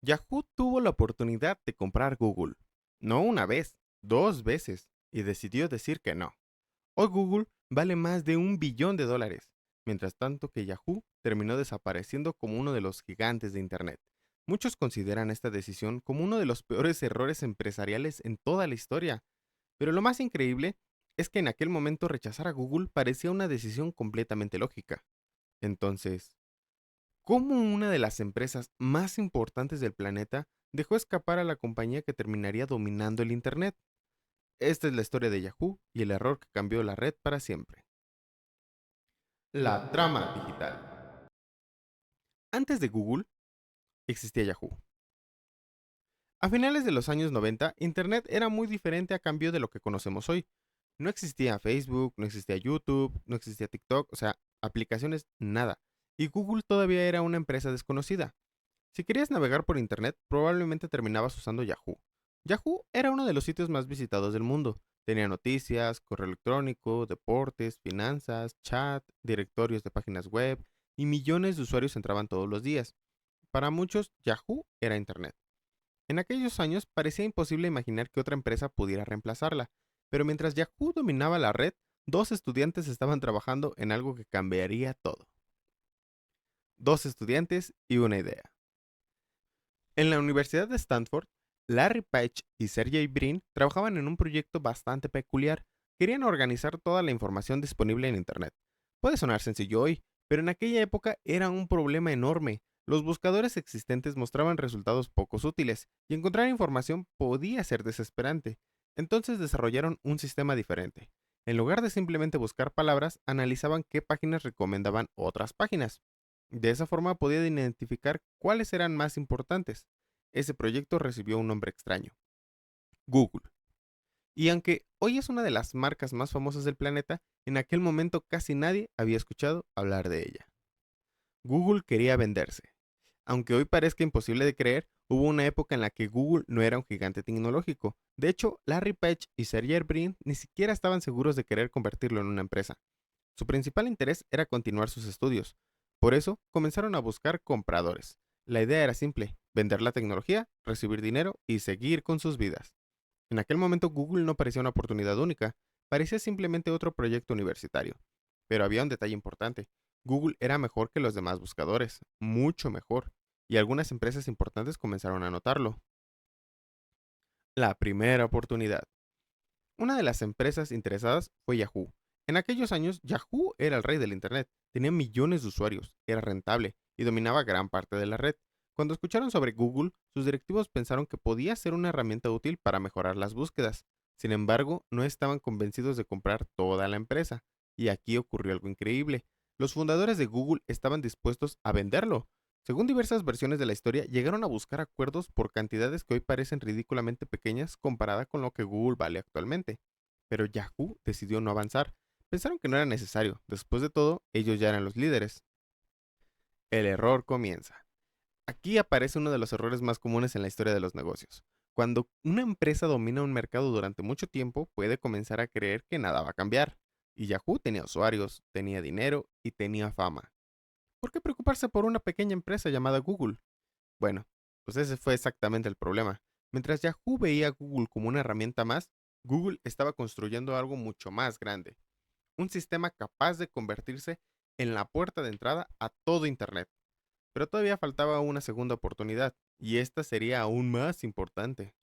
Yahoo tuvo la oportunidad de comprar Google. No una vez, dos veces, y decidió decir que no. Hoy Google vale más de $1 billón, mientras tanto que Yahoo terminó desapareciendo como uno de los gigantes de Internet. Muchos consideran esta decisión como uno de los peores errores empresariales en toda la historia, pero lo más increíble es que en aquel momento rechazar a Google parecía una decisión completamente lógica. Entonces, ¿cómo una de las empresas más importantes del planeta dejó escapar a la compañía que terminaría dominando el Internet? Esta es la historia de Yahoo y el error que cambió la red para siempre. La trama digital. Antes de Google existía Yahoo. A finales de los años 90, Internet era muy diferente a cambio de lo que conocemos hoy. No existía Facebook, no existía YouTube, no existía TikTok, o sea, aplicaciones, nada. Y Google todavía era una empresa desconocida. Si querías navegar por Internet, probablemente terminabas usando Yahoo. Yahoo era uno de los sitios más visitados del mundo. Tenía noticias, correo electrónico, deportes, finanzas, chat, directorios de páginas web, y millones de usuarios entraban todos los días. Para muchos, Yahoo era Internet. En aquellos años parecía imposible imaginar que otra empresa pudiera reemplazarla, pero mientras Yahoo dominaba la red, dos estudiantes estaban trabajando en algo que cambiaría todo. Dos estudiantes y una idea. En la Universidad de Stanford, Larry Page y Sergey Brin trabajaban en un proyecto bastante peculiar. Querían organizar toda la información disponible en Internet. Puede sonar sencillo hoy, pero en aquella época era un problema enorme. Los buscadores existentes mostraban resultados poco útiles y encontrar información podía ser desesperante. Entonces desarrollaron un sistema diferente. En lugar de simplemente buscar palabras, analizaban qué páginas recomendaban otras páginas. De esa forma podían identificar cuáles eran más importantes. Ese proyecto recibió un nombre extraño, Google. Y aunque hoy es una de las marcas más famosas del planeta, en aquel momento casi nadie había escuchado hablar de ella. Google quería venderse. Aunque hoy parezca imposible de creer, hubo una época en la que Google no era un gigante tecnológico. De hecho, Larry Page y Sergey Brin ni siquiera estaban seguros de querer convertirlo en una empresa. Su principal interés era continuar sus estudios. Por eso, comenzaron a buscar compradores. La idea era simple: vender la tecnología, recibir dinero y seguir con sus vidas. En aquel momento Google no parecía una oportunidad única, parecía simplemente otro proyecto universitario. Pero había un detalle importante: Google era mejor que los demás buscadores, mucho mejor, y algunas empresas importantes comenzaron a notarlo. La primera oportunidad. Una de las empresas interesadas fue Yahoo. En aquellos años, Yahoo era el rey del Internet, tenía millones de usuarios, era rentable y dominaba gran parte de la red. Cuando escucharon sobre Google, sus directivos pensaron que podía ser una herramienta útil para mejorar las búsquedas. Sin embargo, no estaban convencidos de comprar toda la empresa. Y aquí ocurrió algo increíble. Los fundadores de Google estaban dispuestos a venderlo. Según diversas versiones de la historia, llegaron a buscar acuerdos por cantidades que hoy parecen ridículamente pequeñas comparada con lo que Google vale actualmente. Pero Yahoo decidió no avanzar. Pensaron que no era necesario. Después de todo, ellos ya eran los líderes. El error comienza. Aquí aparece uno de los errores más comunes en la historia de los negocios. Cuando una empresa domina un mercado durante mucho tiempo, puede comenzar a creer que nada va a cambiar. Y Yahoo tenía usuarios, tenía dinero y tenía fama. ¿Por qué preocuparse por una pequeña empresa llamada Google? Bueno, pues ese fue exactamente el problema. Mientras Yahoo veía a Google como una herramienta más, Google estaba construyendo algo mucho más grande: un sistema capaz de convertirse en la puerta de entrada a todo Internet. Pero todavía faltaba una segunda oportunidad, y esta sería aún más importante.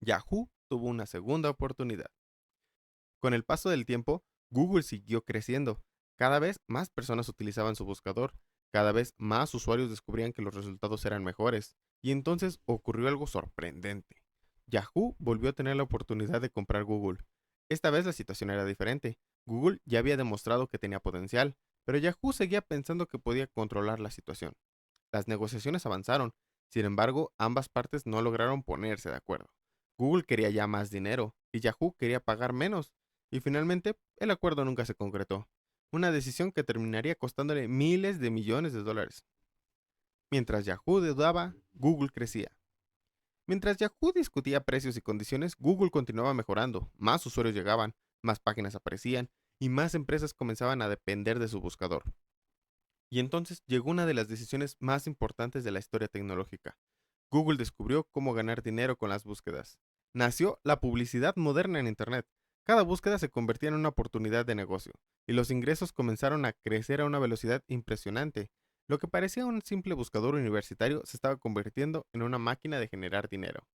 Yahoo tuvo una segunda oportunidad. Con el paso del tiempo, Google siguió creciendo. Cada vez más personas utilizaban su buscador, cada vez más usuarios descubrían que los resultados eran mejores, y entonces ocurrió algo sorprendente. Yahoo volvió a tener la oportunidad de comprar Google. Esta vez la situación era diferente. Google ya había demostrado que tenía potencial, pero Yahoo seguía pensando que podía controlar la situación. Las negociaciones avanzaron, sin embargo, ambas partes no lograron ponerse de acuerdo. Google quería ya más dinero y Yahoo quería pagar menos, y finalmente el acuerdo nunca se concretó. Una decisión que terminaría costándole miles de millones de dólares. Mientras Yahoo dudaba, Google crecía. Mientras Yahoo discutía precios y condiciones, Google continuaba mejorando. Más usuarios llegaban, más páginas aparecían y más empresas comenzaban a depender de su buscador. Y entonces llegó una de las decisiones más importantes de la historia tecnológica. Google descubrió cómo ganar dinero con las búsquedas. Nació la publicidad moderna en Internet. Cada búsqueda se convertía en una oportunidad de negocio, y los ingresos comenzaron a crecer a una velocidad impresionante. Lo que parecía un simple buscador universitario se estaba convirtiendo en una máquina de generar dinero.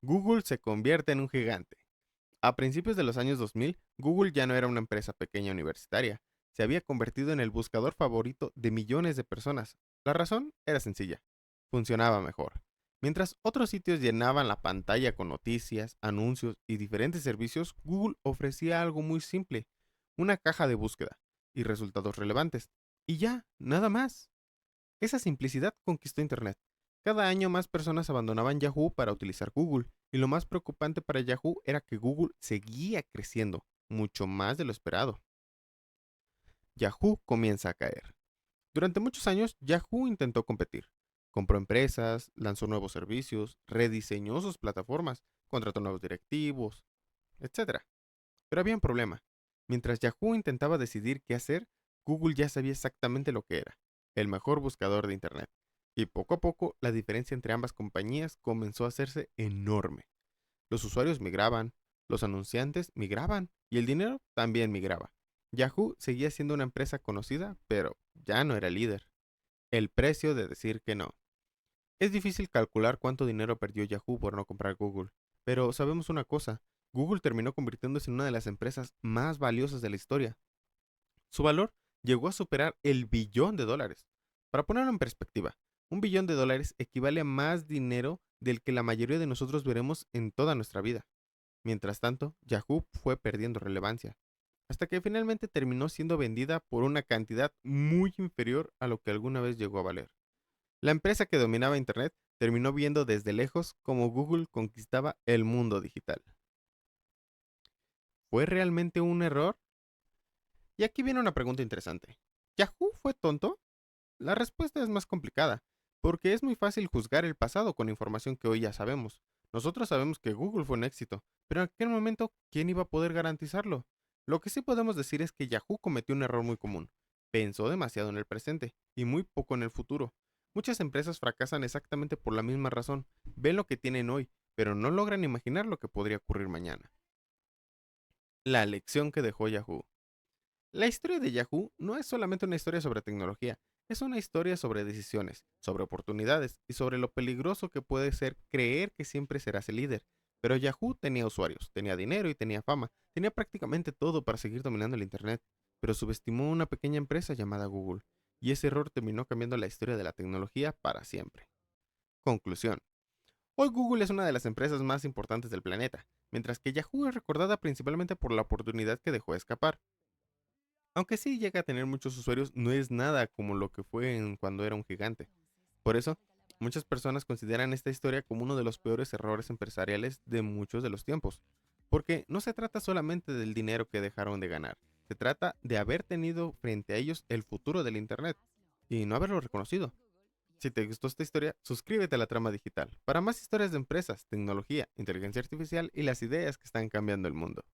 Google se convierte en un gigante. A principios de los años 2000, Google ya no era una empresa pequeña universitaria. Se había convertido en el buscador favorito de millones de personas. La razón era sencilla. Funcionaba mejor. Mientras otros sitios llenaban la pantalla con noticias, anuncios y diferentes servicios, Google ofrecía algo muy simple, una caja de búsqueda y resultados relevantes. Y ya, nada más. Esa simplicidad conquistó Internet. Cada año más personas abandonaban Yahoo para utilizar Google, y lo más preocupante para Yahoo era que Google seguía creciendo, mucho más de lo esperado. Yahoo comienza a caer. Durante muchos años, Yahoo intentó competir. Compró empresas, lanzó nuevos servicios, rediseñó sus plataformas, contrató nuevos directivos, etcétera. Pero había un problema. Mientras Yahoo intentaba decidir qué hacer, Google ya sabía exactamente lo que era, el mejor buscador de Internet. Y poco a poco la diferencia entre ambas compañías comenzó a hacerse enorme. Los usuarios migraban, los anunciantes migraban y el dinero también migraba. Yahoo seguía siendo una empresa conocida, pero ya no era líder. El precio de decir que no. Es difícil calcular cuánto dinero perdió Yahoo por no comprar Google, pero sabemos una cosa, Google terminó convirtiéndose en una de las empresas más valiosas de la historia. Su valor llegó a superar el billón de dólares. Para ponerlo en perspectiva, un billón de dólares equivale a más dinero del que la mayoría de nosotros veremos en toda nuestra vida. Mientras tanto, Yahoo fue perdiendo relevancia, hasta que finalmente terminó siendo vendida por una cantidad muy inferior a lo que alguna vez llegó a valer. La empresa que dominaba Internet terminó viendo desde lejos cómo Google conquistaba el mundo digital. ¿Fue realmente un error? Y aquí viene una pregunta interesante. ¿Yahoo fue tonto? La respuesta es más complicada, porque es muy fácil juzgar el pasado con información que hoy ya sabemos. Nosotros sabemos que Google fue un éxito, pero en aquel momento, ¿quién iba a poder garantizarlo? Lo que sí podemos decir es que Yahoo cometió un error muy común. Pensó demasiado en el presente y muy poco en el futuro. Muchas empresas fracasan exactamente por la misma razón. Ven lo que tienen hoy, pero no logran imaginar lo que podría ocurrir mañana. La lección que dejó Yahoo. La historia de Yahoo no es solamente una historia sobre tecnología, es una historia sobre decisiones, sobre oportunidades y sobre lo peligroso que puede ser creer que siempre serás el líder. Pero Yahoo tenía usuarios, tenía dinero y tenía fama, tenía prácticamente todo para seguir dominando el Internet, pero subestimó una pequeña empresa llamada Google, y ese error terminó cambiando la historia de la tecnología para siempre. Conclusión. Hoy Google es una de las empresas más importantes del planeta, mientras que Yahoo es recordada principalmente por la oportunidad que dejó escapar. Aunque sí llega a tener muchos usuarios, no es nada como lo que fue cuando era un gigante. Por eso, muchas personas consideran esta historia como uno de los peores errores empresariales de muchos de los tiempos. Porque no se trata solamente del dinero que dejaron de ganar, se trata de haber tenido frente a ellos el futuro del Internet y no haberlo reconocido. Si te gustó esta historia, suscríbete a La Trama Digital para más historias de empresas, tecnología, inteligencia artificial y las ideas que están cambiando el mundo.